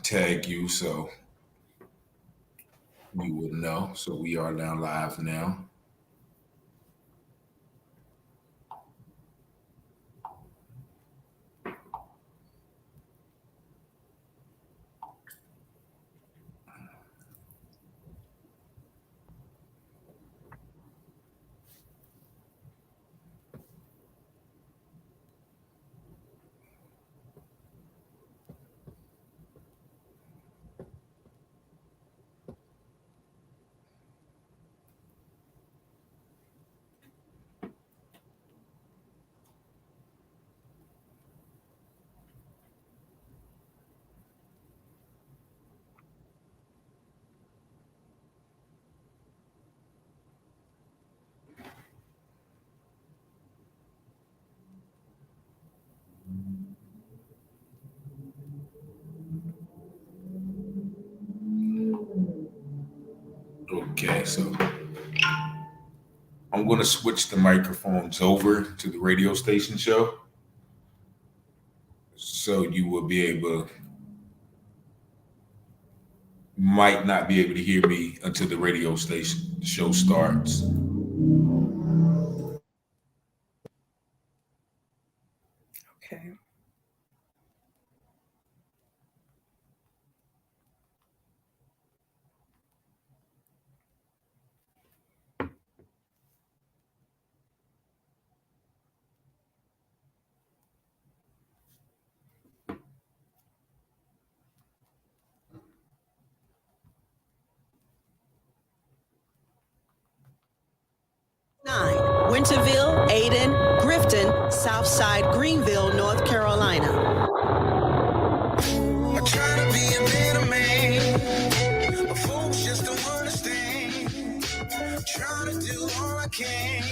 tag you so you would know. So we are now live now. Okay, so I'm going to switch the microphones over to the radio station show so you will be able, might not be able to hear me until the radio station show starts. Okay. Winterville, Ayden, Grifton, Southside, Greenville, North Carolina. I try to be a better man, but folks just don't understand. Trying to do all I can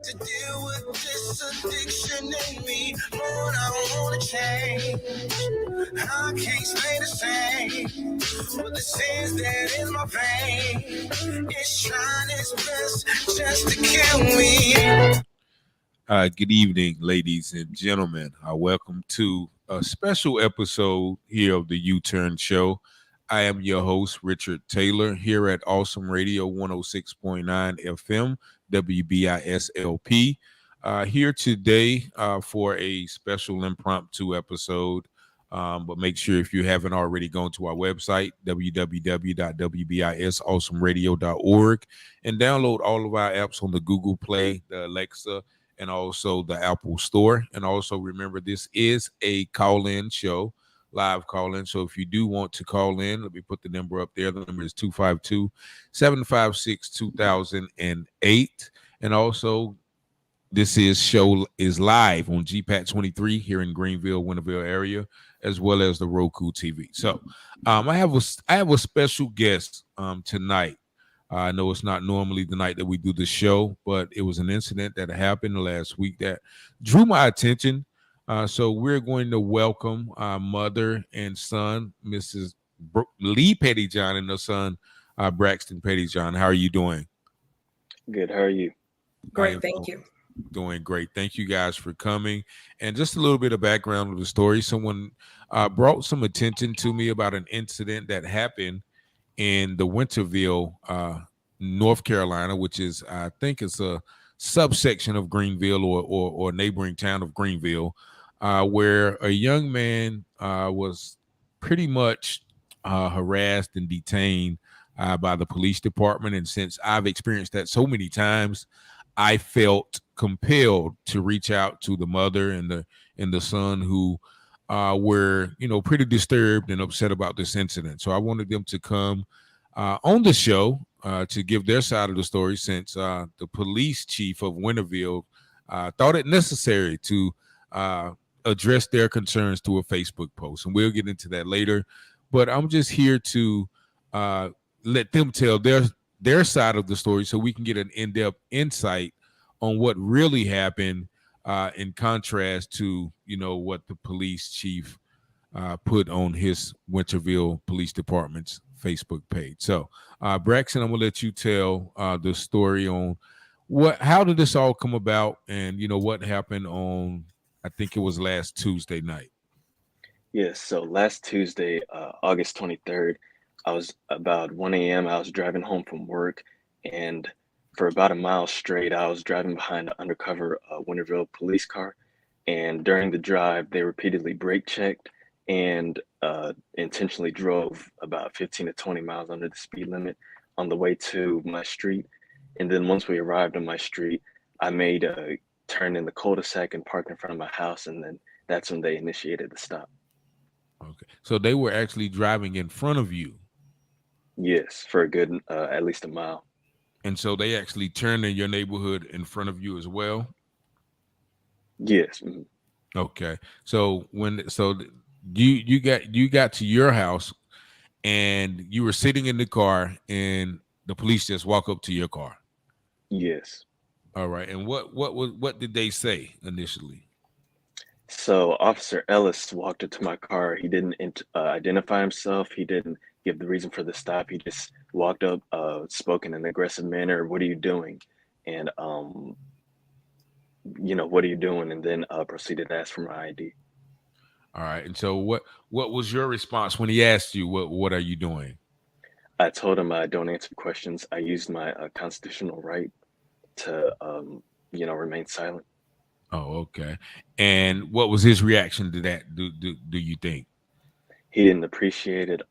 to deal with this addiction in me. Lord, I want to change. I can't stay the same, but the sins that in my vein is trying its best just to kill me. Good evening, ladies and gentlemen. Welcome to a special episode here of the UTurn Show. I am your host, Richard Taylor, here at Awesome Radio 106.9 FM, WBISLP. Here today for a special impromptu episode. But make sure if you haven't already gone to our website, www.wbisawesomeradio.org, and download all of our apps on the Google Play, the Alexa, and also the Apple Store. And also remember, this is a call-in show, live call-in. So if you do want to call in, let me put the number up there. The number is 252-756-2008. And also, this show is live on GPAT 23 here in Greenville, Winterville area, as well as the Roku TV. So I have a special guest tonight. I know it's not normally the night that we do the show, but it was an incident that happened last week that drew my attention. So we're going to welcome our mother and son, Mrs. Lee Pettyjohn, and her son, Braxton Pettyjohn. How are you doing? Good. How are you? Great. Thank you. Doing great. Thank you guys for coming. And just a little bit of background of the story. Someone brought some attention to me about an incident that happened in the Winterville, North Carolina, which is, I think it's a subsection of Greenville or neighboring town of Greenville, where a young man was pretty much harassed and detained by the police department. And since I've experienced that so many times, I felt compelled to reach out to the mother and the son who were, pretty disturbed and upset about this incident. So I wanted them to come on the show to give their side of the story, since the police chief of Winterville thought it necessary to address their concerns through a Facebook post. And we'll get into that later. But I'm just here to let them tell their side of the story so we can get an in-depth insight on what really happened in contrast to, what the police chief put on his Winterville Police Department's Facebook page. So, Braxton, I'm gonna let you tell the story on how did this all come about, and what happened on, I think it was last Tuesday night. Yes, so last Tuesday, August 23rd, I was about 1 a.m. I was driving home from work, and for about a mile straight, I was driving behind an undercover Winterville police car. And during the drive, they repeatedly brake checked and intentionally drove about 15 to 20 miles under the speed limit on the way to my street. And then once we arrived on my street, I made a turn in the cul-de-sac and parked in front of my house, and then that's when they initiated the stop. Okay. So they were actually driving in front of you. Yes, for a good at least a mile. And so they actually turned in your neighborhood in front of you as well. Yes. Mhm. Okay. So you got to your house and you were sitting in the car and the police just walk up to your car. Yes. All right. And what did they say initially? So Officer Ellis walked into my car. He didn't identify himself. He didn't give the reason for the stop. He just walked up, spoke in an aggressive manner. What are you doing? And what are you doing? And then proceeded to ask for my ID. All right. And so what was your response when he asked you what are you doing? I told him I don't answer questions. I used my constitutional right to remain silent. Oh, okay. And what was his reaction to that? Do you think? He didn't appreciate it.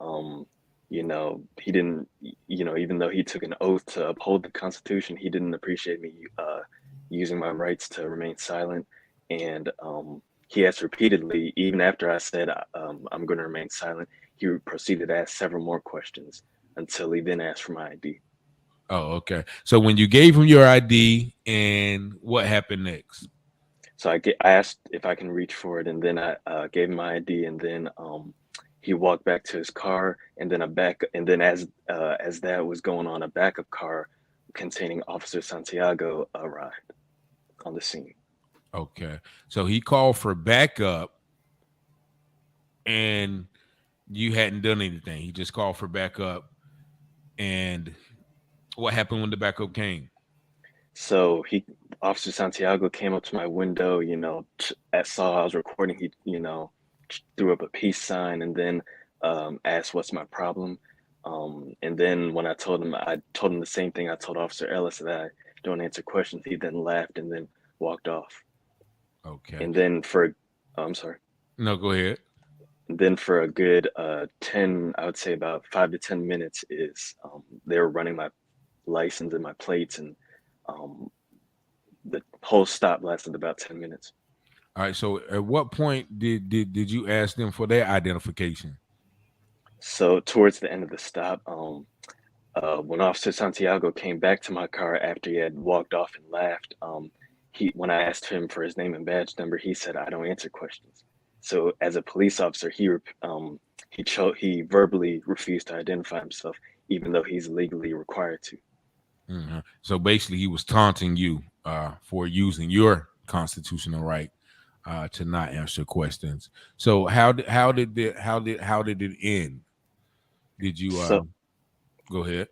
He didn't, even though he took an oath to uphold the Constitution, he didn't appreciate me using my rights to remain silent. And he asked repeatedly, even after I said I'm going to remain silent, he proceeded to ask several more questions until he then asked for my ID. Oh, okay. So when you gave him your ID, and what happened next? So I asked if I can reach for it, and then I gave him my ID, and then he walked back to his car, and then as that was going on, a backup car containing Officer Santiago arrived on the scene. Okay, so he called for backup, and you hadn't done anything. He just called for backup, and what happened when the backup came? So Officer Santiago came up to my window, saw I was recording. He, threw up a peace sign and then asked, "What's my problem?" And then when I told him the same thing I told Officer Ellis, that I don't answer questions. He then laughed and then walked off. Okay. And then I'm sorry. No, go ahead. And then for a good 10, I would say about 5 to 10 minutes they were running my license and my plates, and the whole stop lasted about 10 minutes. All right. So at what point did you ask them for their identification? So towards the end of the stop, when Officer Santiago came back to my car after he had walked off and laughed, when I asked him for his name and badge number, he said, "I don't answer questions." So as a police officer, he verbally refused to identify himself, even though he's legally required to. Mm-hmm. So basically, he was taunting you for using your constitutional right to not answer questions. So how did it end? Did you go ahead?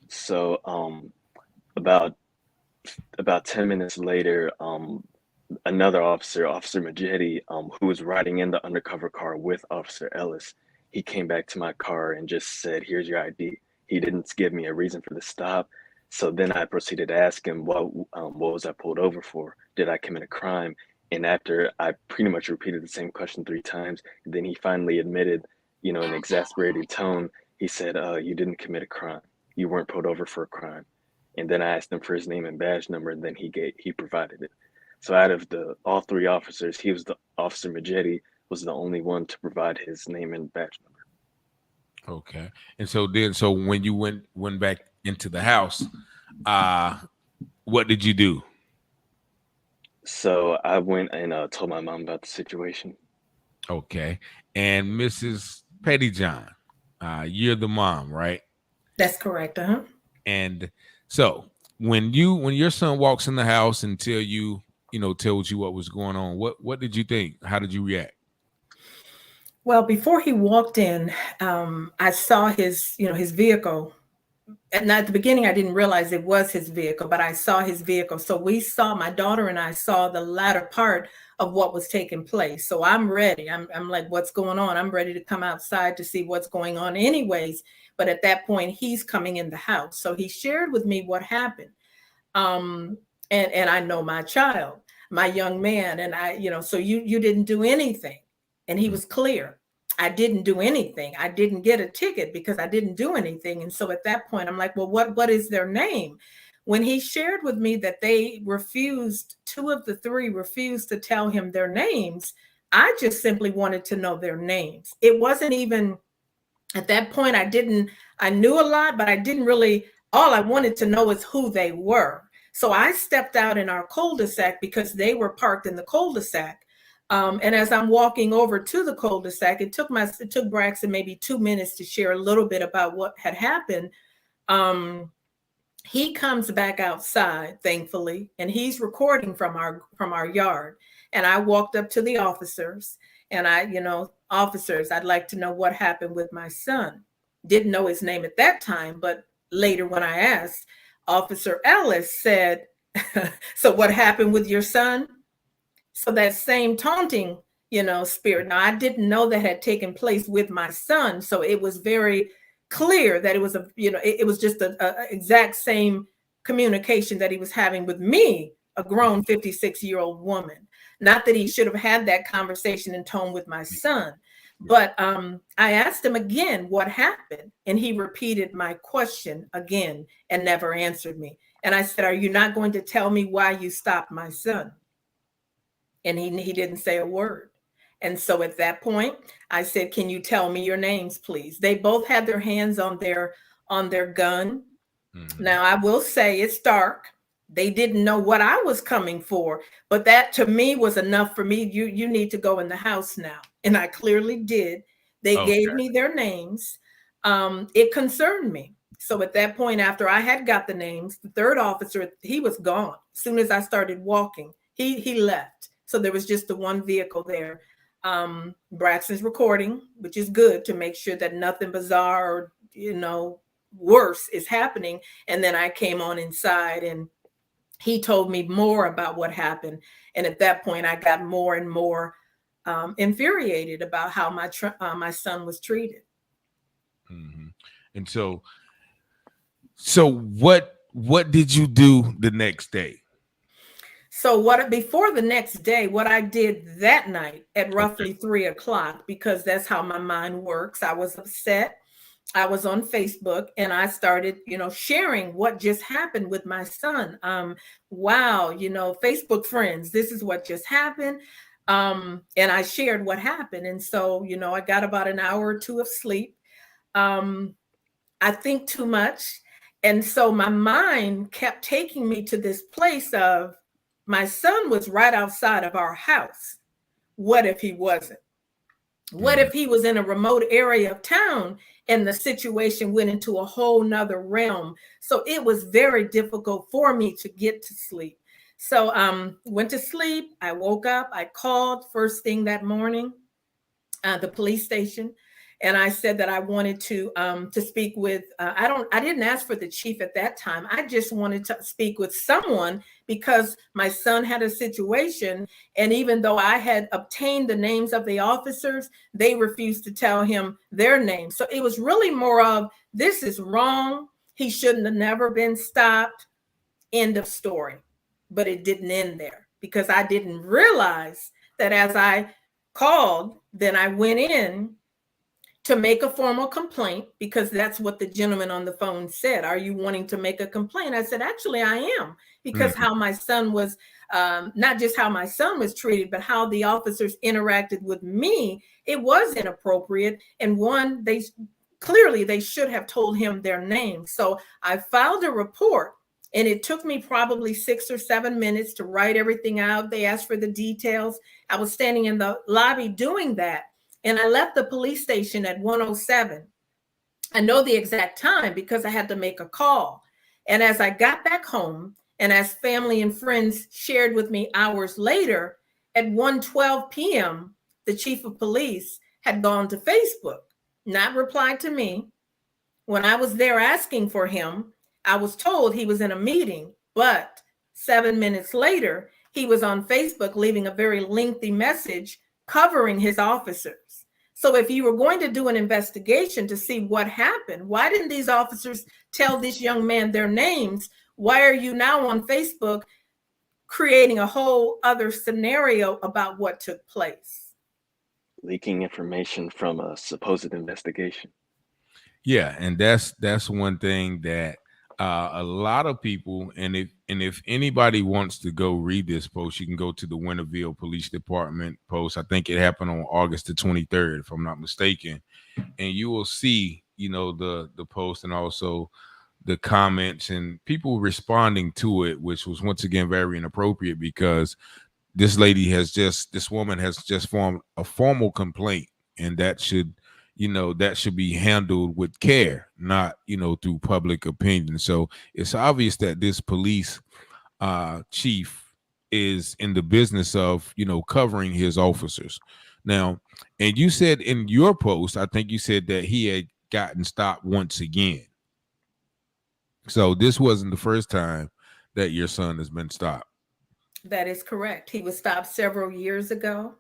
So about 10 minutes later, another officer, Officer Majedi, who was riding in the undercover car with Officer Ellis, he came back to my car and just said, "Here's your ID." He didn't give me a reason for the stop. So then I proceeded to ask him, what was I pulled over for? Did I commit a crime? And after I pretty much repeated the same question 3 times, then he finally admitted, in an exasperated tone, he said, "You didn't commit a crime. You weren't pulled over for a crime." And then I asked him for his name and badge number, and then he provided it. So out of all 3 officers, Officer Majedi was the only one to provide his name and badge number. Okay. And so when you went back into the house, what did you do? So I went and told my mom about the situation. Okay. And Mrs. Pettyjohn, you're the mom, right? That's correct. Uh-huh. And so when your son walks in the house and tells you what was going on, what did you think? How did you react? Well, before he walked in, I saw his vehicle. And at the beginning, I didn't realize it was his vehicle, but I saw his vehicle. So my daughter and I saw the latter part of what was taking place. So I'm ready. I'm like, what's going on? I'm ready to come outside to see what's going on anyways. But at that point, he's coming in the house. So he shared with me what happened. And I know my child, my young man, and I, so you didn't do anything. And he was clear. I didn't do anything. I didn't get a ticket because I didn't do anything. And so at that point, I'm like, well, what is their name? When he shared with me that they refused, 2 of the 3 refused to tell him their names, I just simply wanted to know their names. It wasn't even at that point, I knew a lot, but I didn't really, all I wanted to know is who they were. So I stepped out in our cul-de-sac because they were parked in the cul-de-sac. And as I'm walking over to the cul-de-sac, it took Braxton maybe 2 minutes to share a little bit about what had happened. He comes back outside, thankfully, and he's recording from our yard. And I walked up to the officers and officers, I'd like to know what happened with my son. Didn't know his name at that time, but later when I asked, Officer Ellis said, so what happened with your son? So that same taunting, spirit. Now I didn't know that had taken place with my son. So it was very clear that it was it was just a exact same communication that he was having with me, a grown 56-year-old woman. Not that he should have had that conversation in tone with my son, but I asked him again what happened, and he repeated my question again and never answered me. And I said, "Are you not going to tell me why you stopped my son?" And he didn't say a word. And so at that point, I said, "Can you tell me your names, please?" They both had their hands on their gun. Mm-hmm. Now, I will say it's dark. They didn't know what I was coming for, but that to me was enough for me. You need to go in the house now. And I clearly did. They gave me their names. It concerned me. So at that point, after I had got the names, the 3rd officer, he was gone. As soon as I started walking, he left. So there was just the one vehicle there. Braxton's recording, which is good to make sure that nothing bizarre or, worse is happening. And then I came on inside and he told me more about what happened. And at that point, I got more and more infuriated about how my son was treated. Mm-hmm. And so what did you do the next day? So before the next day, what I did that night at roughly 3:00, because that's how my mind works, I was upset. I was on Facebook and I started, sharing what just happened with my son. Wow, Facebook friends, this is what just happened. And I shared what happened. And so, I got about an hour or 2 of sleep. I think too much. And so my mind kept taking me to this place of, my son was right outside of our house. What if he wasn't? What if he was in a remote area of town and the situation went into a whole nother realm? So it was very difficult for me to get to sleep. So went to sleep. I woke up. I called first thing that morning, the police station. And I said that I wanted to speak with, I didn't ask for the chief at that time. I just wanted to speak with someone because my son had a situation. And even though I had obtained the names of the officers, they refused to tell him their names. So it was really more of, this is wrong. He shouldn't have never been stopped. End of story. But it didn't end there because I didn't realize that as I called, then I went in to make a formal complaint, because that's what the gentleman on the phone said. Are you wanting to make a complaint? I said, actually, I am, because how my son was, not just how my son was treated, but how the officers interacted with me, it was inappropriate. And one, they should have told him their name. So I filed a report, and it took me probably 6 or 7 minutes to write everything out. They asked for the details. I was standing in the lobby doing that. And I left the police station at 1:07. I know the exact time because I had to make a call. And as I got back home, and as family and friends shared with me hours later, at 1:12 p.m., the chief of police had gone to Facebook, not replied to me. When I was there asking for him, I was told he was in a meeting, but 7 minutes later, he was on Facebook leaving a very lengthy message covering his officers. So if you were going to do an investigation to see what happened, why didn't these officers tell this young man their names? Why are you now on Facebook creating a whole other scenario about what took place? Leaking information from a supposed investigation. Yeah, and that's one thing that a lot of people, and if anybody wants to go read this post, you can go to the Winterville Police Department post. I think it happened on August the 23rd, if I'm not mistaken, and you will see, the post and also the comments and people responding to it, which was once again very inappropriate because this woman has just formed a formal complaint, and that should be handled with care, not through public opinion. So it's obvious that this police chief is in the business of covering his officers now. And you said in your post, I think you said that he had gotten stopped once again. So this wasn't the first time that your son has been stopped. That is correct. He was stopped several years ago.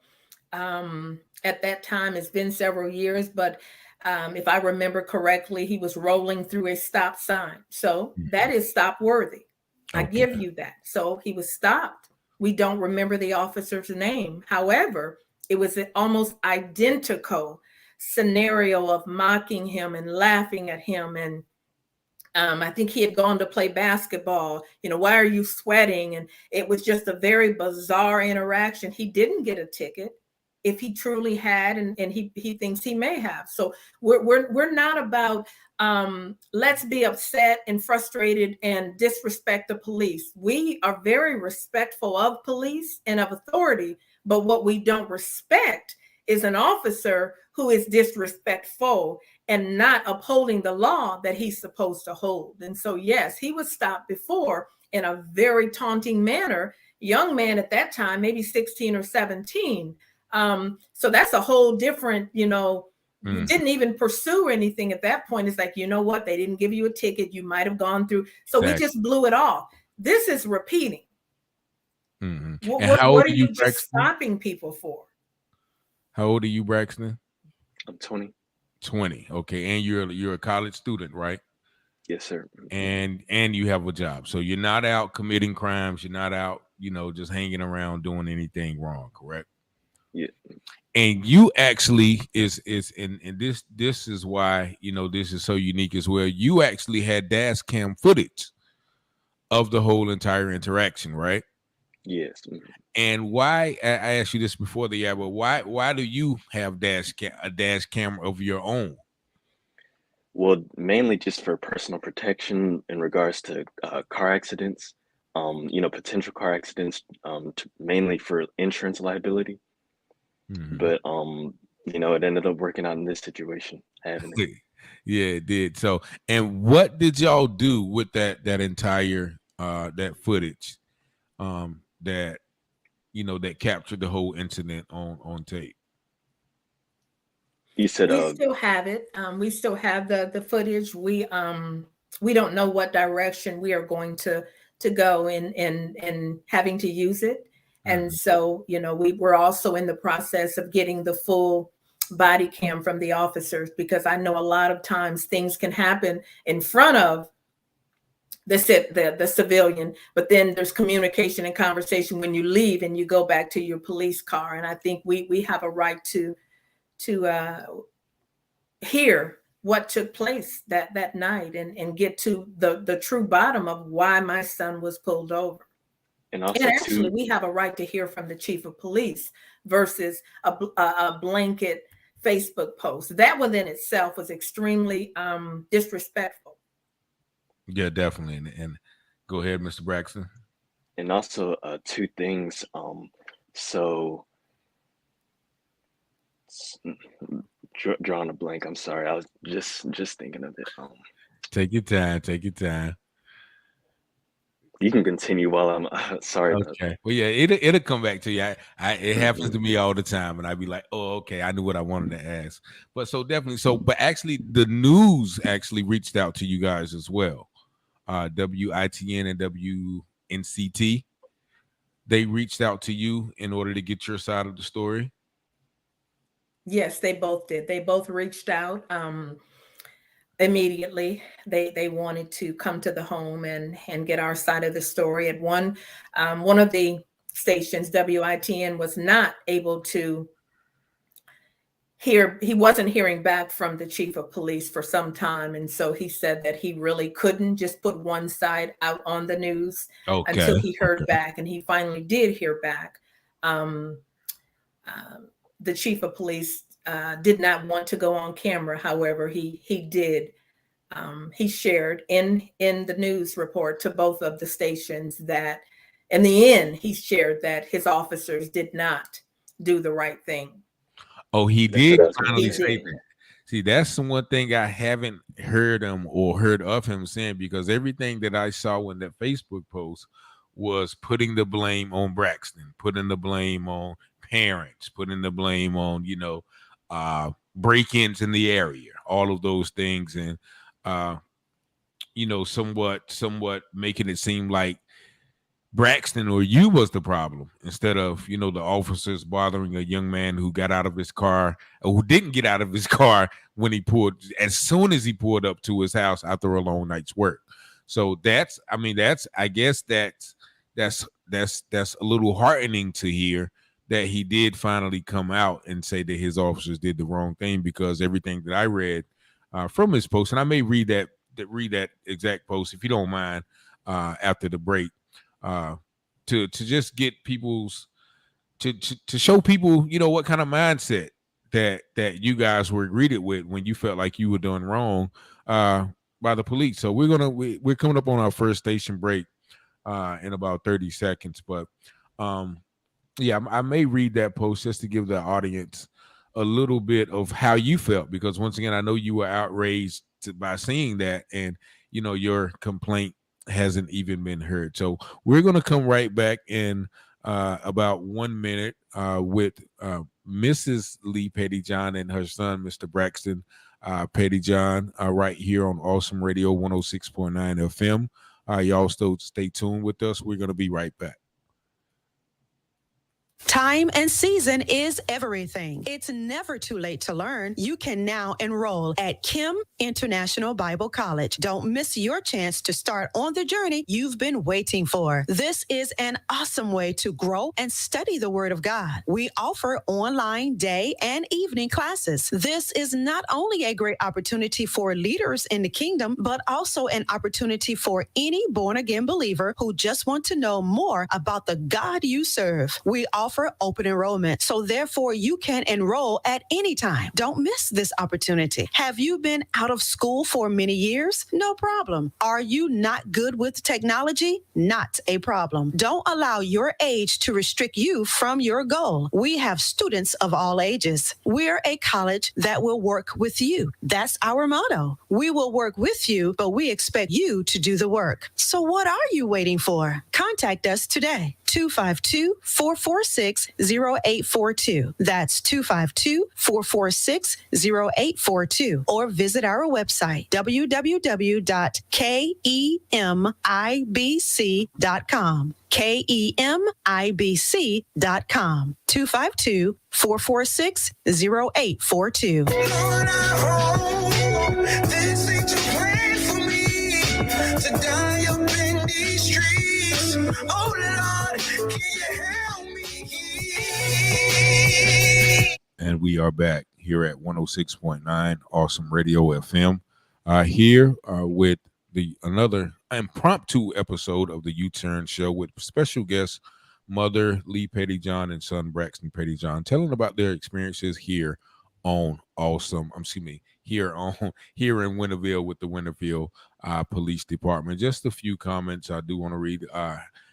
At that time, it's been several years, but if I remember correctly, he was rolling through a stop sign. So that is stop worthy. I give you that. So he was stopped. We don't remember the officer's name. However, it was an almost identical scenario of mocking him and laughing at him. And I think he had gone to play basketball. Why are you sweating? And it was just a very bizarre interaction. He didn't get a ticket. If he truly had, and he thinks he may have. So we're not about let's be upset and frustrated and disrespect the police. We are very respectful of police and of authority, but what we don't respect is an officer who is disrespectful and not upholding the law that he's supposed to hold. And so, yes, he was stopped before in a very taunting manner. Young man at that time, maybe 16 or 17. So that's a whole different, didn't even pursue anything at that point. It's like, you know what? They didn't give you a ticket. You might have gone through. So we just blew it off. This is repeating. Mm-hmm. What are you just stopping people for? How old are you, Braxton? I'm 20. 20. Okay. And you're a college student, right? Yes, sir. And you have a job. So you're not out committing crimes. You're not out, just hanging around doing anything wrong, correct? Yeah. And you actually and this is why this is so unique as well. You actually had dash cam footage of the whole entire interaction, right? Yes. And why I asked you this before the but why do you have a dash camera of your own? Well, mainly just for personal protection in regards to car accidents, potential car accidents, mainly for insurance liability. Mm-hmm. But it ended up working out in this situation, having it. Yeah, it did. So, and what did y'all do with that entire that footage that that captured the whole incident on tape? You said we still have it. We still have the footage. We don't know what direction we are going to go in having to use it. And so, we're also in the process of getting the full body cam from the officers, because I know a lot of times things can happen in front of the civilian, but then there's communication and conversation when you leave and you go back to your police car. And I think we have a right to hear what took place that night and get to the true bottom of why my son was pulled over. And actually, we have a right to hear from the chief of police versus a blanket Facebook post. That within itself was extremely disrespectful. Yeah, definitely. And go ahead, Mr. Braxton. And also two things. So drawing a blank. I'm sorry. I was just thinking of it. Take your time. Take your time. You can continue while I'm sorry. Okay. Well, yeah, it'll come back to you. It happens to me all the time, and I'd be like, "Oh, okay, I knew what I wanted to ask." But so definitely, but actually, the news actually reached out to you guys as well. WITN and WNCT. they reached out to you in order to get your side of the story? Yes, they both did. They both reached out immediately. They wanted to come to the home and get our side of the story. At one of the stations, WITN, was not able to he wasn't hearing back from the chief of police for some time, and so he said that he really couldn't just put one side out on the news Okay. until he heard Okay. back, and he finally did hear back. um, the chief of police did not want to go on camera. However, he did. He shared in the news report to both of the stations that in the end he shared that his officers did not do the right thing. Oh, he That's what did I was gonna finally He say. say did. that. See, that's the one thing I haven't heard him or heard of him saying, because everything that I saw in that Facebook post was putting the blame on Braxton, putting the blame on parents, putting the blame on, break-ins in the area, all of those things. And uh, somewhat making it seem like Braxton or you was the problem, instead of, the officers bothering a young man who got out of his car, or who didn't get out of his car when he pulled, as soon as he pulled up to his house after a long night's work. So I guess that's a little heartening to hear that he did finally come out and say that his officers did the wrong thing, because everything that I read from his post, and I may read that exact post if you don't mind, after the break, uh to just get people's to show people, what kind of mindset that you guys were greeted with when you felt like you were done wrong by the police. So we're coming up on our first station break in about 30 seconds, but yeah, I may read that post just to give the audience a little bit of how you felt, because once again, I know you were outraged by seeing that, and your complaint hasn't even been heard. So we're going to come right back in about 1 minute with Mrs. Lee Petty John and her son, Mr. Braxton Petty John, right here on Awesome Radio 106.9 FM. Y'all still stay tuned with us. We're going to be right back. Time and season is everything. It's never too late to learn. You can now enroll at Kim International Bible College. Don't miss your chance to start on the journey you've been waiting for. This is an awesome way to grow and study the Word of God. We offer online day and evening classes. This is not only a great opportunity for leaders in the kingdom, but also an opportunity for any born-again believer who just want to know more about the God you serve. We offer open enrollment, so therefore you can enroll at any time. Don't miss this opportunity. Have you been out of school for many years? No problem. Are you not good with technology? Not a problem. Don't allow your age to restrict you from your goal. We have students of all ages. We're a college that will work with you. That's our motto. We will work with you, but we expect you to do the work. So what are you waiting for? Contact us today. 252-446-0842. That's 252-446-0842. Or visit our website, www.kemibc.com. KEMIBC.com. 252-446-0842. Lord, I hope this ain't your plan for me to die up in these streets. Oh Lord, can you help me? And we are back here at 106.9 Awesome Radio FM, here with another impromptu episode of the UTurn Show with special guests Mother Lee Petty John and son Braxton Petty John, telling about their experiences here on here in Winterville with the Winterville Police Department. Just a few comments I do want to read.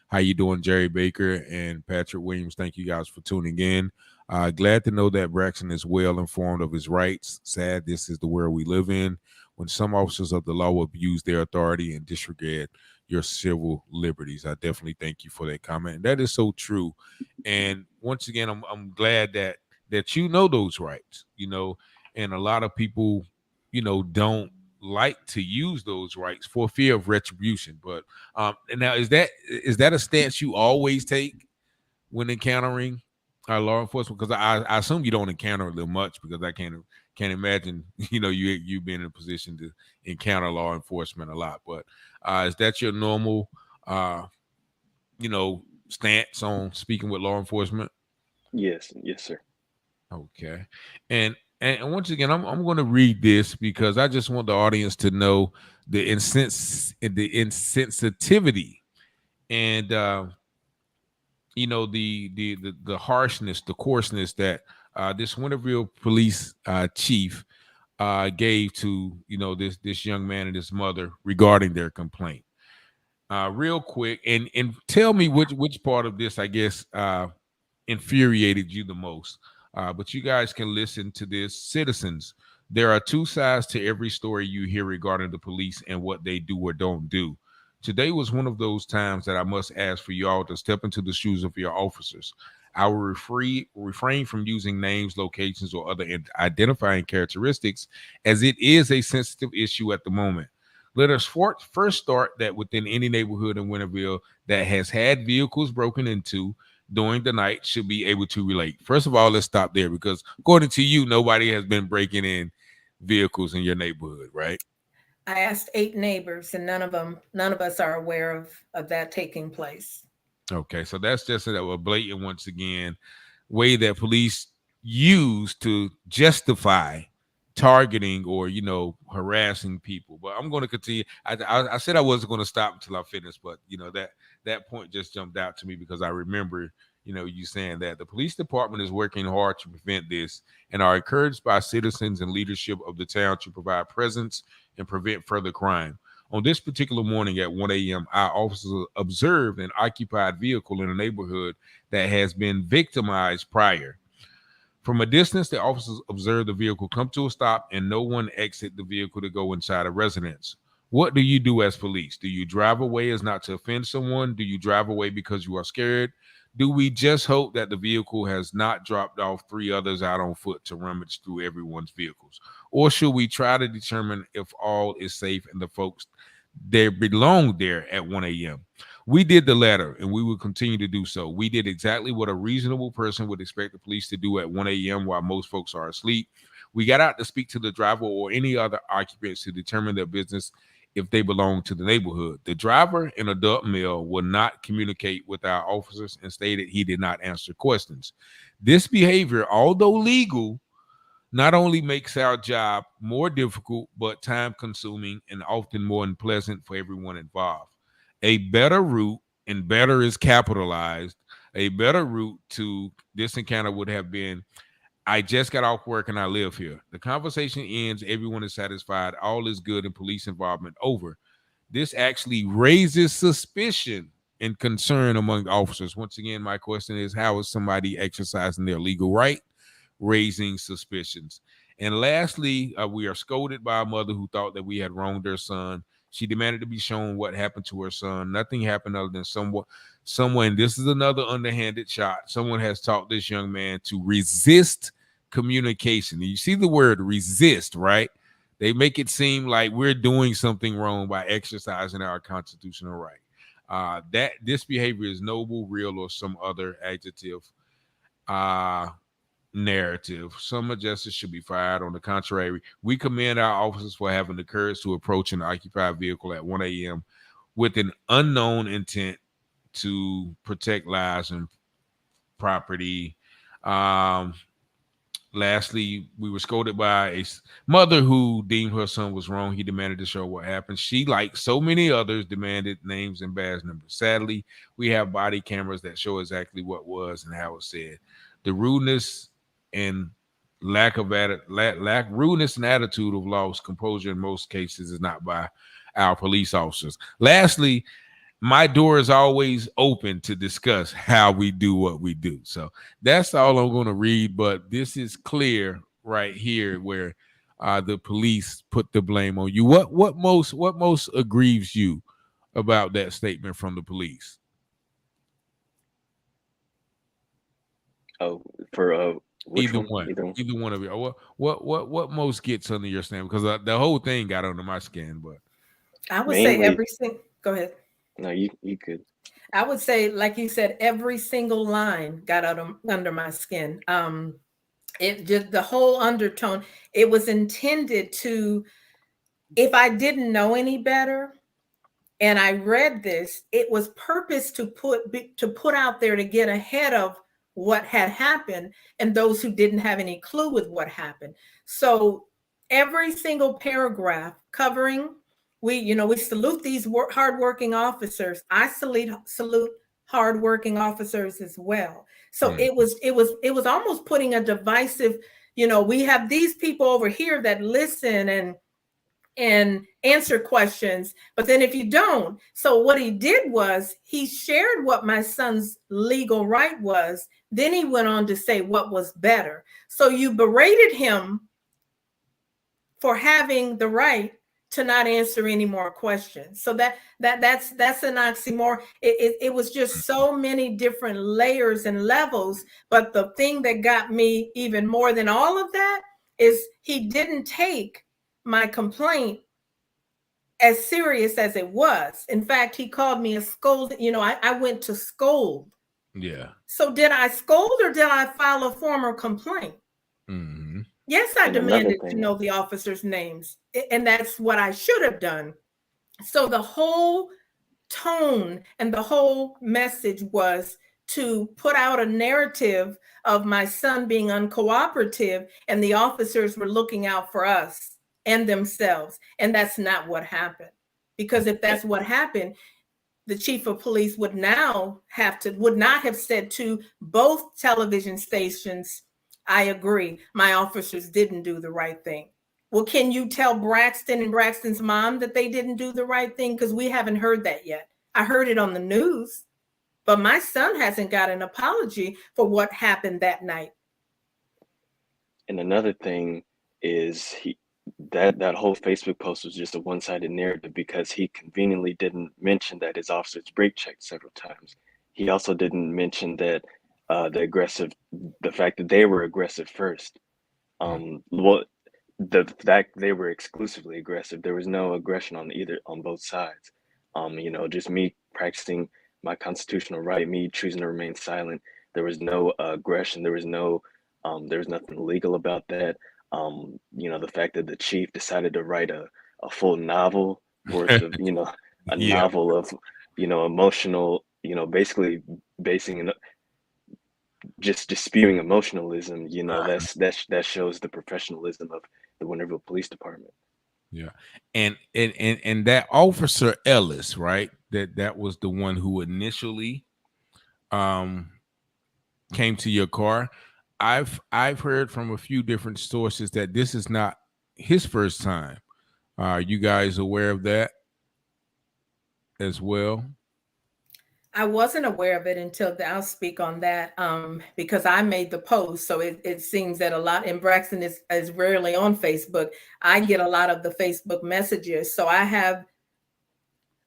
How you doing, Jerry Baker and Patrick Williams? Thank you guys for tuning in. Glad to know that Braxton is well informed of his rights. Sad this is the world we live in, when some officers of the law abuse their authority and disregard your civil liberties. I definitely thank you for that comment. And that is so true. And once again, I'm glad that you know those rights, and a lot of people, don't like to use those rights for fear of retribution. But and now is that a stance you always take when encountering law enforcement? Because I assume you don't encounter them much, because I can't imagine you being in a position to encounter law enforcement a lot. But is that your normal stance on speaking with law enforcement? Yes, yes, sir. Okay. And once again, I'm going to read this because I just want the audience to know the insensitivity and the harshness, the coarseness that this Winterville police chief gave to this young man and his mother regarding their complaint. Real quick, and tell me which part of this, I guess, infuriated you the most. But you guys can listen to this. Citizens, there are two sides to every story you hear regarding the police and what they do or don't do. Today was one of those times that I must ask for y'all to step into the shoes of your officers. I will refrain from using names, locations, or other identifying characteristics, as it is a sensitive issue at the moment. Let us first start that within any neighborhood in Winterville that has had vehicles broken into during the night should be able to relate. First of all, let's stop there, because according to you, nobody has been breaking in vehicles in your neighborhood, right? I asked 8 neighbors, and none of us are aware of that taking place. Okay, so that's just a blatant, once again, way that police use to justify targeting or harassing people. But I'm going to continue. I said I wasn't going to stop until I finished, but that point just jumped out to me because I remember you saying that the police department is working hard to prevent this and are encouraged by citizens and leadership of the town to provide presence and prevent further crime. On this particular morning at 1 a.m., our officers observed an occupied vehicle in a neighborhood that has been victimized prior. From a distance, the officers observed the vehicle come to a stop and no one exit the vehicle to go inside a residence. What do you do as police? Do you drive away as not to offend someone? Do you drive away because you are scared? Do we just hope that the vehicle has not dropped off 3 others out on foot to rummage through everyone's vehicles? Or should we try to determine if all is safe and the folks they belong there at 1 a.m.? We did the latter, and we will continue to do so. We did exactly what a reasonable person would expect the police to do at 1 a.m. while most folks are asleep. We got out to speak to the driver or any other occupants to determine their business if they belong to the neighborhood. The driver, an adult male, will not communicate with our officers and stated he did not answer questions. This behavior, although legal, not only makes our job more difficult, but time consuming and often more unpleasant for everyone involved. A better route, and better is capitalized, a better route to this encounter would have been, I just got off work and I live here. The conversation ends, everyone is satisfied, all is good, and police involvement over. This actually raises suspicion and concern among officers. Once again, my question is, how is somebody exercising their legal right, raising suspicions? And lastly, we are scolded by a mother who thought that we had wronged her son. She demanded to be shown what happened to her son. Nothing happened other than someone, this is another underhanded shot. Someone has taught this young man to resist communication. And you see the word resist, right? They make it seem like we're doing something wrong by exercising our constitutional right. That this behavior is noble, real, or some other adjective narrative. Some justice should be fired. On the contrary, we commend our officers for having the courage to approach an occupied vehicle at 1 a.m. with an unknown intent to protect lives and property. Lastly, we were scolded by a mother who deemed her son was wrong. He demanded to show what happened. She, like so many others, demanded names and badge numbers. Sadly, we have body cameras that show exactly what was and how it said. The rudeness and rudeness and attitude of lost composure in most cases is not by our police officers. Lastly, my door is always open to discuss how we do what we do. So that's all I'm going to read. But this is clear right here where the police put the blame on you. What most aggrieves you about that statement from the police? Oh, for which Either one? one, either one of you. What most gets under your skin? Because the whole thing got under my skin. But I would say Mainly, every single. Go ahead. no, you could. I would say, like you said, every single line got under my skin. It just, the whole undertone, it was intended to, if I didn't know any better and I read this, it was purpose to put out there to get ahead of what had happened and those who didn't have any clue with what happened. So every single paragraph covering, we salute these hardworking officers. I salute hardworking officers as well. So it was almost putting a divisive, we have these people over here that listen and answer questions, but then if you don't. So what he did was he shared what my son's legal right was, then he went on to say what was better. So you berated him for having the right to not answer any more questions. So that's an oxymoron. It was just so many different layers and levels. But the thing that got me even more than all of that is he didn't take my complaint as serious as it was. In fact, he called me a scold. I went to scold. Yeah. So did I scold or did I file a formal complaint? Mm-hmm. Yes, I demanded to know the officers' names, and that's what I should have done. So the whole tone and the whole message was to put out a narrative of my son being uncooperative, and the officers were looking out for us and themselves. And that's not what happened. Because if that's what happened, the chief of police would not have said to both television stations, I agree, my officers didn't do the right thing. Well, can you tell Braxton and Braxton's mom that they didn't do the right thing? Because we haven't heard that yet. I heard it on the news, but my son hasn't got an apology for what happened that night. And another thing is that whole Facebook post was just a one-sided narrative because he conveniently didn't mention that his officers brake checked several times. He also didn't mention that the fact that they were aggressive first. Well, the fact they were exclusively aggressive, there was no aggression on both sides. Just me practicing my constitutional right, me choosing to remain silent. There was no aggression. There was nothing illegal about that. The fact that the chief decided to write a full novel worth of, a novel of, emotional, basically basing just spewing emotionalism, that shows the professionalism of the Winterville Police Department. Yeah. And that Officer Ellis, right? That was the one who initially came to your car. I've heard from a few different sources that this is not his first time. Are you guys aware of that as well? I wasn't aware of it until I'll speak on that because I made the post. So it seems that a lot, and Braxton is rarely on Facebook. I get a lot of the Facebook messages. So I have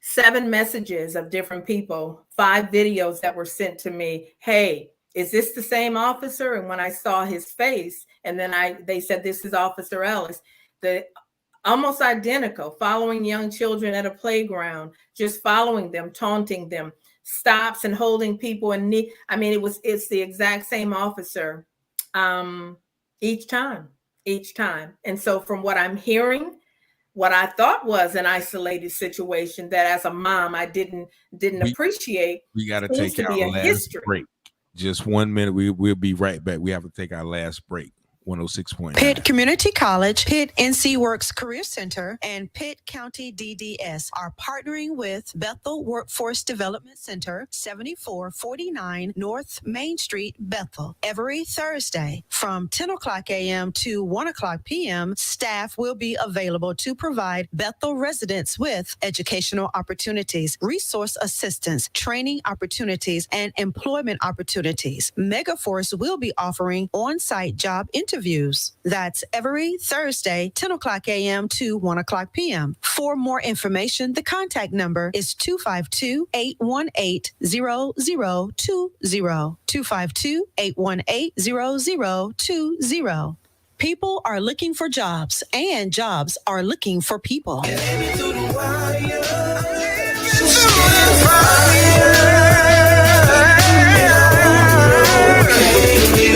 7 messages of different people, 5 videos that were sent to me. Hey, is this the same officer? And when I saw his face, and then they said, this is Officer Ellis, almost identical, following young children at a playground, just following them, taunting them, stops and holding people in knee. I mean, it's the exact same officer each time. And so from what I'm hearing, what I thought was an isolated situation that as a mom, I didn't appreciate. We got to take our last break. Just 1 minute. We'll be right back. We have to take our last break. 106.9. Pitt Community College, Pitt NC Works Career Center, and Pitt County DDS are partnering with Bethel Workforce Development Center, 7449 North Main Street, Bethel. Every Thursday from 10 o'clock a.m. to 1 o'clock p.m., staff will be available to provide Bethel residents with educational opportunities, resource assistance, training opportunities, and employment opportunities. Megaforce will be offering on-site job interviews. That's every Thursday, 10 o'clock a.m. to 1 o'clock p.m. For more information, the contact number is 252-818-0020. 252-818-0020. People are looking for jobs, and jobs are looking for people. To the wire.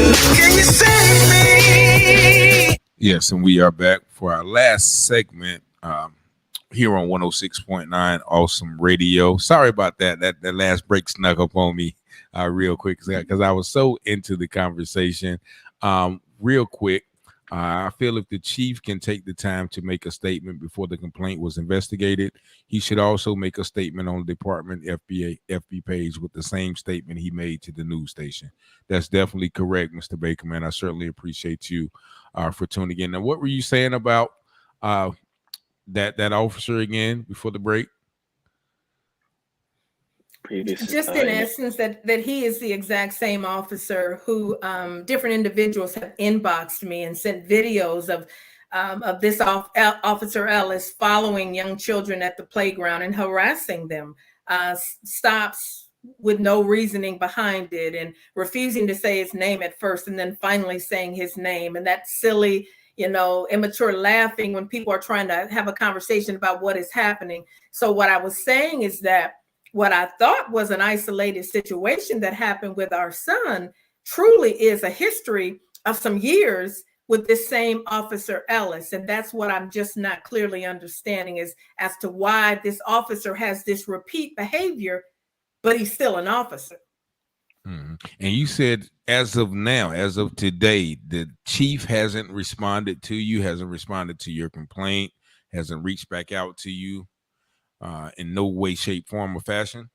Can you save me? Yes, and we are back for our last segment here on 106.9 Awesome Radio. Sorry about that. That last break snuck up on me real quick because I was so into the conversation. Real quick, I feel if the chief can take the time to make a statement before the complaint was investigated, he should also make a statement on the department FB page with the same statement he made to the news station. That's definitely correct, Mr. Baker, man. I certainly appreciate you for tuning in. Now, what were you saying about that officer again before the break? Just in essence, that he is the exact same officer who different individuals have inboxed me and sent videos of this Officer Ellis following young children at the playground and harassing them, stops with no reasoning behind it and refusing to say his name at first and then finally saying his name, and that silly, immature laughing when people are trying to have a conversation about what is happening. So what I was saying is that what I thought was an isolated situation that happened with our son truly is a history of some years with this same Officer Ellis. And that's what I'm just not clearly understanding, is as to why this officer has this repeat behavior, but he's still an officer. Mm-hmm. And you said as of now, as of today, the chief hasn't responded to you, hasn't responded to your complaint, hasn't reached back out to you in no way, shape, form, or fashion?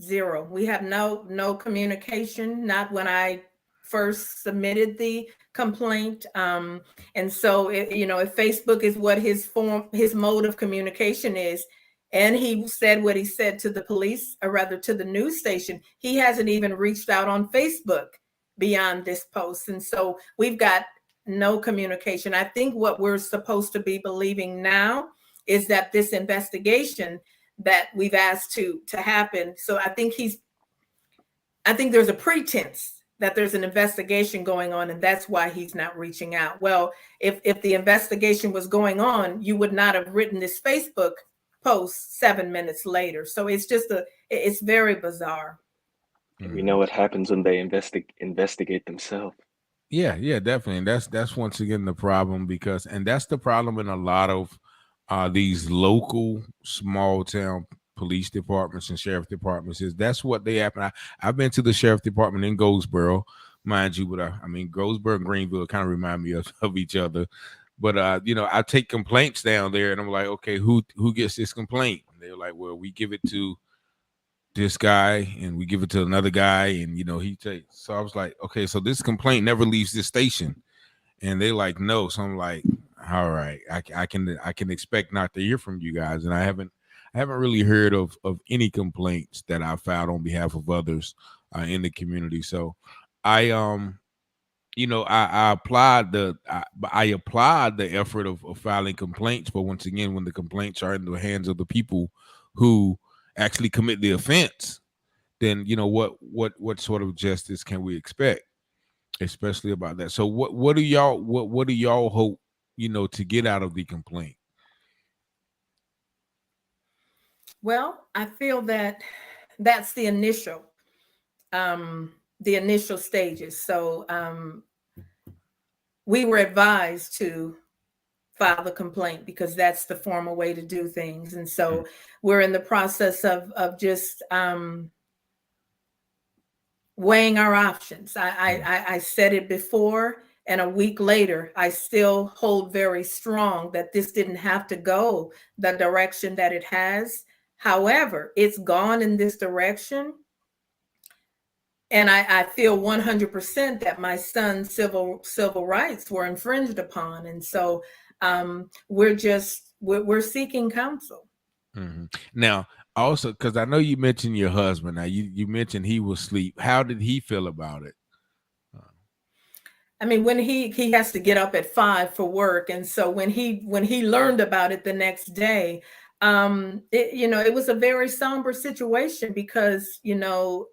Zero. We have no communication, not when I first submitted the complaint. And so, if Facebook is what his mode of communication is, and he said what he said to the police, or rather to the news station, he hasn't even reached out on Facebook beyond this post. And so we've got no communication. I think what we're supposed to be believing now is that this investigation that we've asked to happen. So I think there's a pretense that there's an investigation going on, and that's why he's not reaching out. Well, if the investigation was going on, you would not have written this Facebook post 7 minutes later. So it's it's very bizarre. We know what happens when they investigate themselves. Yeah, definitely. And that's once again the problem, and that's the problem in a lot of these local small town police departments and sheriff departments. Is that's what they happen. I've been to the sheriff department in Goldsboro, mind you, but I mean Goldsboro and Greenville kind of remind me of each other. But I take complaints down there, and I'm like, okay, who gets this complaint? And they're like, well, we give it to this guy, and we give it to another guy, and he takes. So I was like, okay, so this complaint never leaves this station, and they like, no. So I'm like, all right, I can expect not to hear from you guys, and I haven't really heard of any complaints that I filed on behalf of others in the community. So I applaud the effort of filing complaints, but once again, when the complaints are in the hands of the people who actually commit the offense, then what sort of justice can we expect, especially about that? So what do y'all hope to get out of the complaint? Well, I feel that that's the initial stages. So we were advised to file the complaint because that's the formal way to do things. And so we're in the process of just weighing our options. I said it before, and a week later, I still hold very strong that this didn't have to go the direction that it has. However, it's gone in this direction. And I feel 100% that my son's civil rights were infringed upon. And so we're seeking counsel. Mm-hmm. Now, also, because I know you mentioned your husband. Now, you mentioned he was asleep. How did he feel about it? I mean, when he has to get up at 5 for work, and so when he learned about it the next day, it was a very somber situation because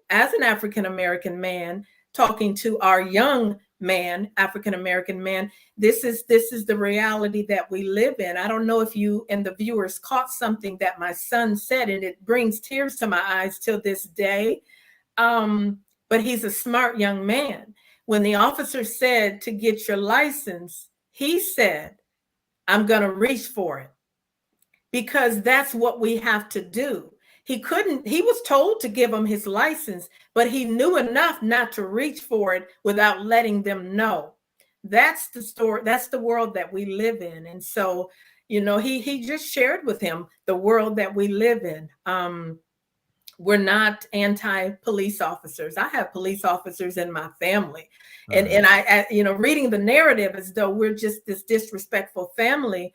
as an African American man talking to our young man, African American man, this is the reality that we live in. I don't know if you and the viewers caught something that my son said, and it brings tears to my eyes till this day. But he's a smart young man. When the officer said to get your license, he said, I'm going to reach for it, because that's what we have to do. He was told to give him his license, but he knew enough not to reach for it without letting them know. That's the story. That's the world that we live in. And so, he just shared with him the world that we live in. We're not anti-police officers. I have police officers in my family. And I, reading the narrative as though we're just this disrespectful family.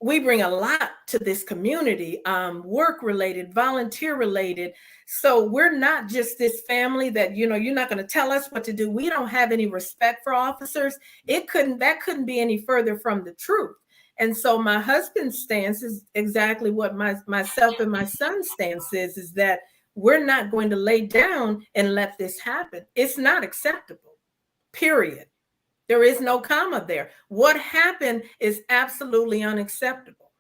We bring a lot to this community, work related, volunteer related. So we're not just this family that, you're not going to tell us what to do. We don't have any respect for officers. That couldn't be any further from the truth. And so my husband's stance is exactly what myself and my son's stance is that we're not going to lay down and let this happen. It's not acceptable, period. There is no comma there. What happened is absolutely unacceptable.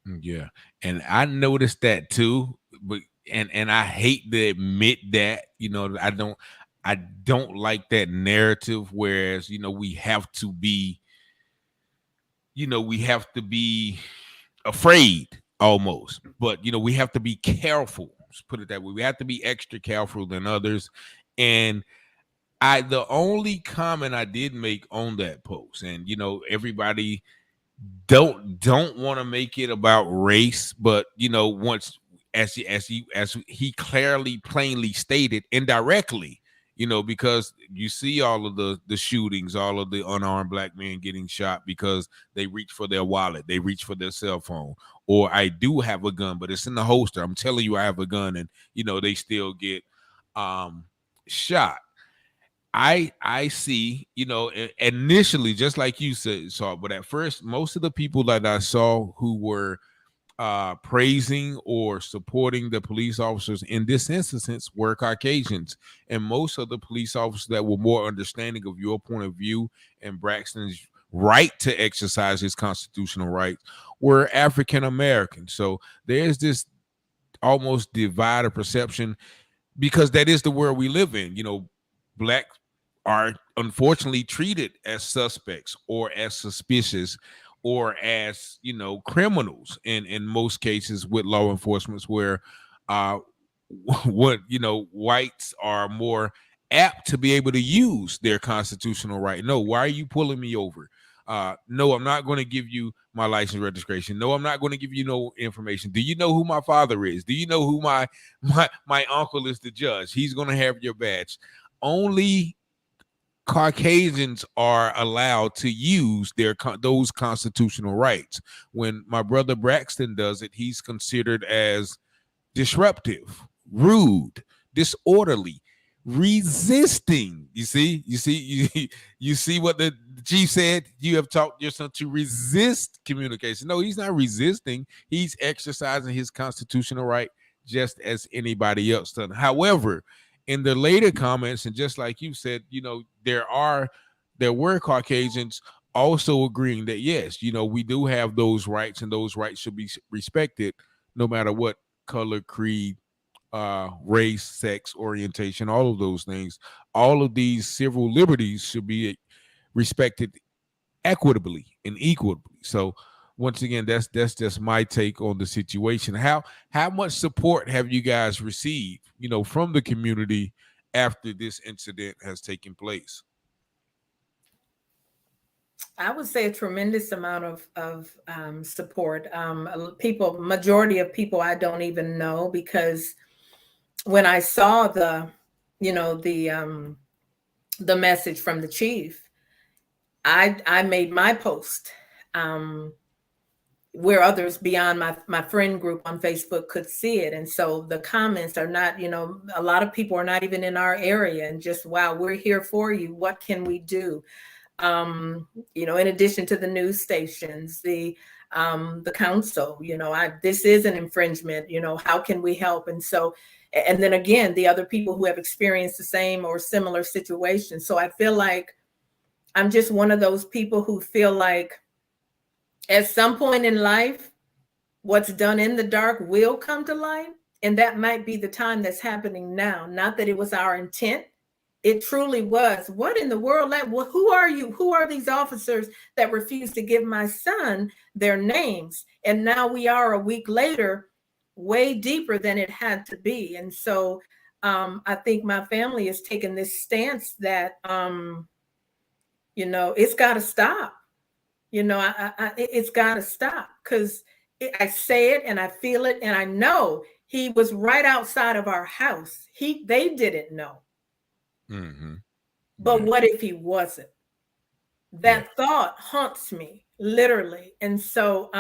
Yeah. And I noticed that too, but and I hate to admit that, I don't like that narrative, whereas, we have to be afraid almost, but we have to be careful. Let's put it that way. We have to be extra careful than others. And the only comment I did make on that post, and everybody don't want to make it about race, but once as he clearly plainly stated indirectly, because you see all of the shootings, all of the unarmed black men getting shot because they reach for their wallet, they reach for their cell phone, or I do have a gun but it's in the holster, I'm telling you I have a gun, and they still get shot. I see, initially, just like you saw, but at first, most of the people that I saw who were praising or supporting the police officers in this instance were Caucasians. And most of the police officers that were more understanding of your point of view and Braxton's right to exercise his constitutional rights were African American. So there's this almost divided perception, because that is the world we live in. Black are unfortunately treated as suspects or as suspicious or as criminals in most cases with law enforcement, where what whites are more apt to be able to use their constitutional right. No, why are you pulling me over? No, I'm not going to give you my license registration. No, I'm not going to give you no information. Do you know who my father is? Do you know who my uncle is, the judge? He's going to have your badge. Only Caucasians are allowed to use those constitutional rights. When my brother Braxton does it, he's considered as disruptive, rude, disorderly, resisting. You see what the chief said? You have taught your son to resist communication. No, he's not resisting. He's exercising his constitutional right just as anybody else does. However, in the later comments, and just like you said, there were Caucasians also agreeing that yes, we do have those rights, and those rights should be respected no matter what color, creed, race, sex, orientation, all of those things. All of these civil liberties should be respected equitably and equably. So once again, that's just my take on the situation. How much support have you guys received, from the community after this incident has taken place? I would say a tremendous amount of support. Majority of people I don't even know, because when I saw the message from the chief, I made my post where others beyond my friend group on Facebook could see it. And so the comments are not, a lot of people are not even in our area, and just, wow, we're here for you. What can we do? In addition to the news stations, the council, this is an infringement, how can we help? And so, and then again, the other people who have experienced the same or similar situations. So I feel like I'm just one of those people who feel like at some point in life, what's done in the dark will come to light. And that might be the time that's happening now. Not that it was our intent It truly was. What in the world? Who are you? Who are these officers that refuse to give my son their names? And now we are a week later, way deeper than it had to be. And so I think my family has taken this stance that, it's got to stop. It's got to stop, because I say it and I feel it and I know he was right outside of our house. They didn't know. Mm-hmm. But Yeah. what if he wasn't? Yeah. That thought haunts me literally. And so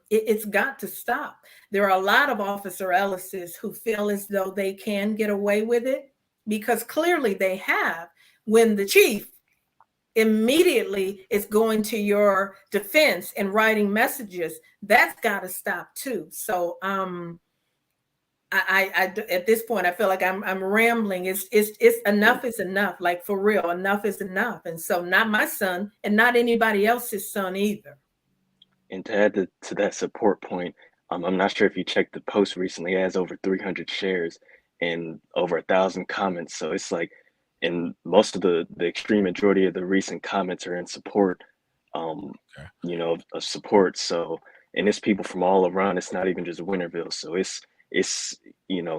it's got to stop. There are a lot of Officer Ellis's who feel as though they can get away with it, because clearly they have. When the chief immediately is going to your defense and writing messages, that's got to stop too. So I at this point I feel like I'm rambling. It's enough is enough. Like, for real, enough is enough. And so not my son and not anybody else's son either. And to add to that support point, I'm not sure if you checked the post recently. It has over 300 shares and over 1,000 comments. So it's like, and most of the extreme majority of the recent comments are in support, Okay. of support. So, and it's people from all around. It's not even just Winterville. So it's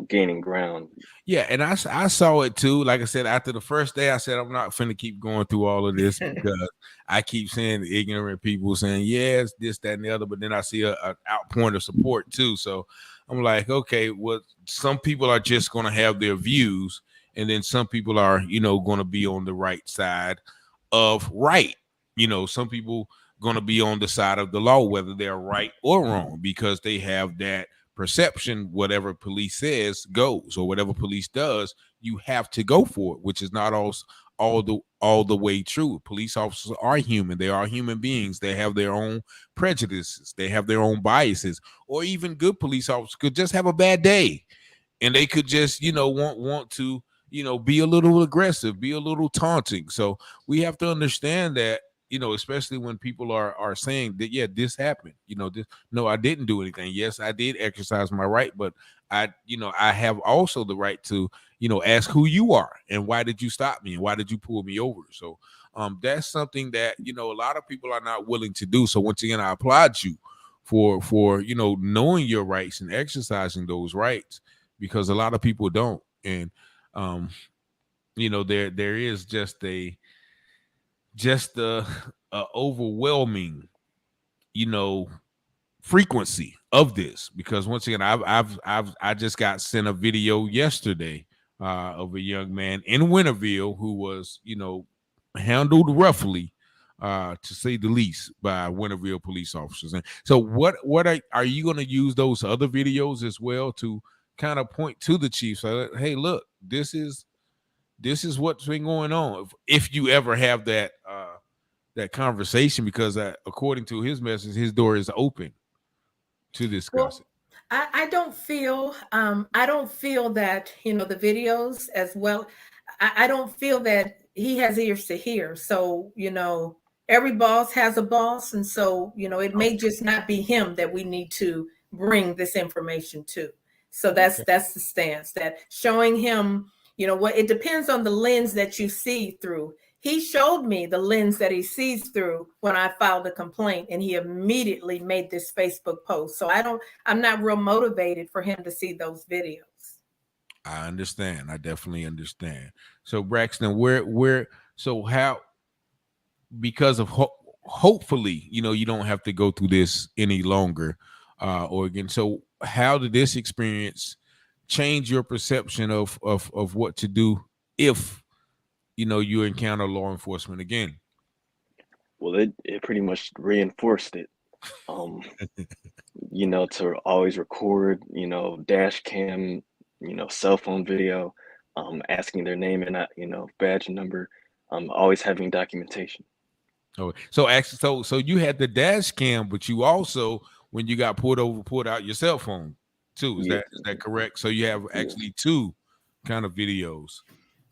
gaining ground. Yeah, and I saw it too. Like I said, after the first day, I said I'm not finna keep going through all of this, because I keep seeing ignorant people saying yes, this, that, and the other. But then I see a outpouring of support too. So I'm like, okay, well, some people are just gonna have their views, and then some people are, gonna be on the right side of right. Some people gonna be on the side of the law, whether they're right or wrong, because they have that perception. Whatever police says goes, or whatever police does, you have to go for it, which is not all the way true. Police officers are human. They are human beings. They have their own prejudices. They have their own biases. Or even good police officers could just have a bad day, and they could just want to be a little aggressive, be a little taunting. So we have to understand that, especially when people are saying that, yeah, this happened, no, I didn't do anything. Yes, I did exercise my right, but I have also the right to ask who you are and why did you stop me and why did you pull me over. So that's something that a lot of people are not willing to do. So once again, I applaud you for knowing your rights and exercising those rights, because a lot of people don't. And there is just a overwhelming frequency of this, because once again, I just got sent a video yesterday of a young man in Winterville who was handled roughly, to say the least, by Winterville police officers. And so what are you going to use those other videos as well to kind of point to the chief, so that, hey, look, this is what's been going on, if you ever have that conversation, because according to his message, his door is open to discuss Well, it. I don't feel that, the videos as well. I don't feel that he has ears to hear. So, every boss has a boss. And so, it may just not be him that we need to bring this information to. So Okay. that's the stance, that showing him, what it depends on the lens that you see through. He showed me the lens that he sees through when I filed a complaint, and he immediately made this Facebook post. So I'm not real motivated for him to see those videos. I understand. I definitely understand. So Braxton, so how, because of hopefully, you don't have to go through this any longer, or again. So how did this experience change your perception of what to do if you encounter law enforcement again? Well, it pretty much reinforced it. Um, to always record, dash cam, cell phone video, asking their name and badge number, always having documentation. Oh, so actually, so you had the dash cam, but you also, when you got pulled over, pulled out your cell phone too. Is Yeah, that correct? So you have yeah. actually two kind of videos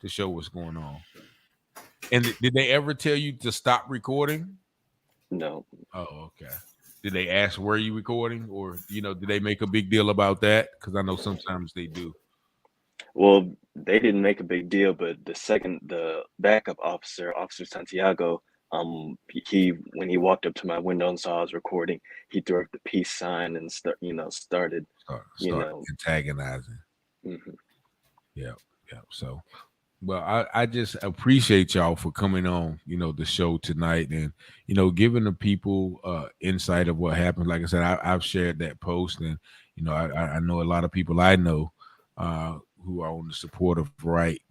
to show what's going on. And did they ever tell you to stop recording? No. Oh, okay. Did they ask were you recording, or did they make a big deal about that? Because I know sometimes they do. Well, they didn't make a big deal, but the backup officer, Officer Santiago, he when he walked up to my window and saw I was recording, he threw up the peace sign and started, you Start know, antagonizing. mhm. Yeah, yeah. So, well, I just appreciate y'all for coming on, the show tonight, and giving the people insight of what happened. Like I said, I've shared that post, and I know a lot of people I know who are on the supportive right,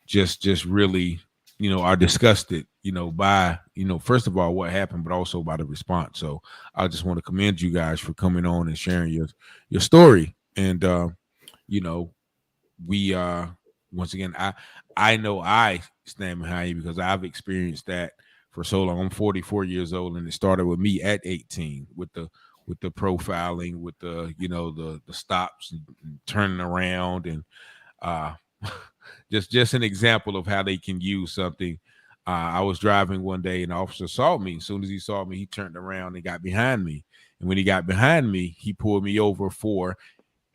just really, are disgusted, by first of all what happened, but also by the response. So I just want to commend you guys for coming on and sharing your story, and you know we once again, I know I stand behind you because I've experienced that for so long. I'm 44 years old, and it started with me at 18 with the profiling, with the the stops and turning around, and uh just an example of how they can use something. I was driving one day, and the officer saw me. As soon as he saw me, he turned around and got behind me, and when he got behind me, he pulled me over for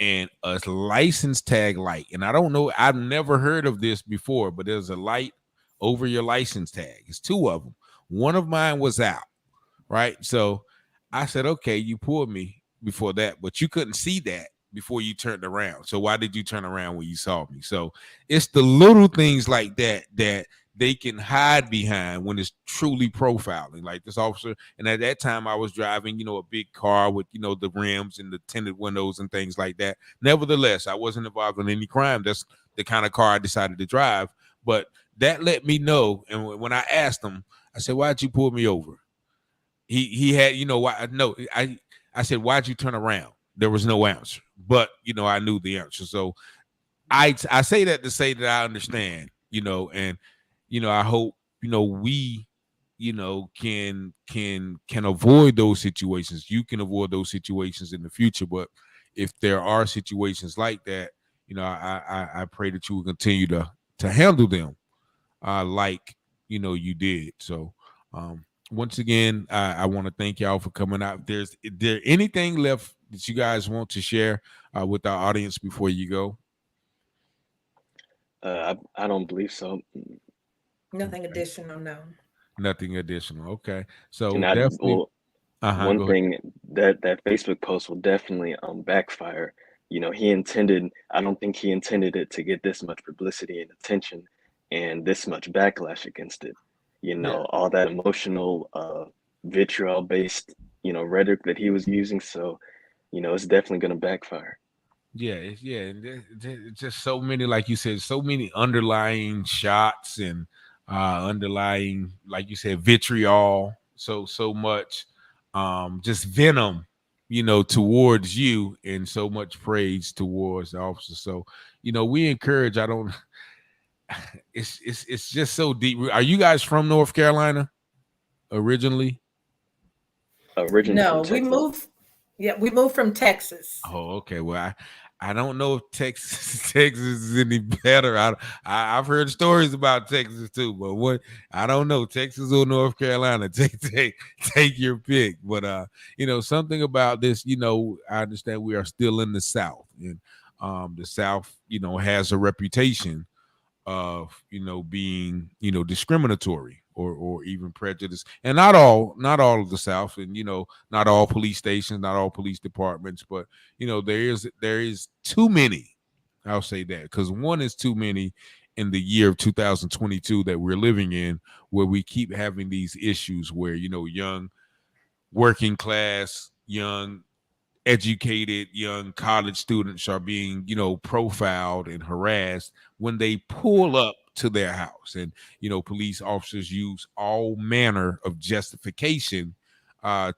and a license tag light. And I don't know, I've never heard of this before, but there's a light over your license tag. It's two of them. One of mine was out, right? So I said, okay, you pulled me before that, but you couldn't see that before you turned around. So why did you turn around when you saw me? So it's the little things like that that they can hide behind when it's truly profiling. Like this officer, and at that time I was driving, a big car with, the rims and the tinted windows and things like that. Nevertheless, I wasn't involved in any crime. That's the kind of car I decided to drive. But that let me know. And when I asked him, I said, "Why'd you pull me over?" He had, why? No, I said, "Why'd you turn around?" There was no answer, but I knew the answer. So I say that to say that I understand, and I hope we can avoid those situations. You can avoid those situations in the future, but if there are situations like that, I pray that you will continue to handle them like you did. So once again, I want to thank y'all for coming out. Is there anything left that you guys want to share with our audience before you go? I don't believe so. Nothing additional, no. Nothing additional. Okay. And So I definitely well, one go ahead. thing that Facebook post will definitely backfire. I don't think he intended it to get this much publicity and attention and this much backlash against it. Yeah. All that emotional vitriol based, rhetoric that he was using. So, it's definitely gonna backfire. Yeah, and it's just so many, like you said, so many underlying shots and underlying, like you said, vitriol. So much, just venom, towards you, and so much praise towards the officer. So, we encourage. I don't. It's just so deep. Are you guys from North Carolina originally? Originally from No, Texas. we moved from Texas. Oh, okay. Well, I don't know if Texas Texas is any better. I've heard stories about Texas too, but what I don't know, Texas or North Carolina, take your pick. But something about this, I understand we are still in the South, and the South, has a reputation of being discriminatory or even prejudice, and not all of the South, and not all police stations, not all police departments, but there is too many. I'll say that because one is too many in the year of 2022 that we're living in, where we keep having these issues where young working class, young educated young college students are being profiled and harassed when they pull up to their house, and police officers use all manner of justification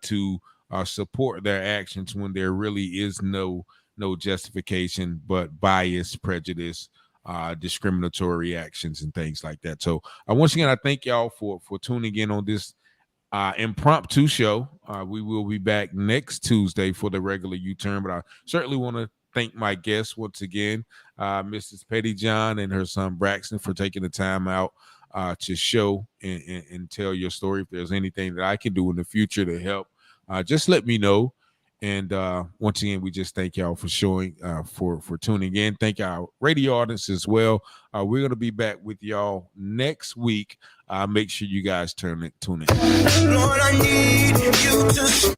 to support their actions when there really is no justification but bias, prejudice, discriminatory actions and things like that. So once again, I thank y'all for tuning in on this impromptu show. We will be back next Tuesday for the regular U-turn, but I certainly want to thank my guests once again, Mrs. Pettyjohn and her son Braxton, for taking the time out to show and tell your story. If there's anything that I can do in the future to help, just let me know. And once again, we just thank y'all for showing, for tuning in. Thank our radio audience as well. We're going to be back with y'all next week. Make sure you guys tune in. Lord, I need you to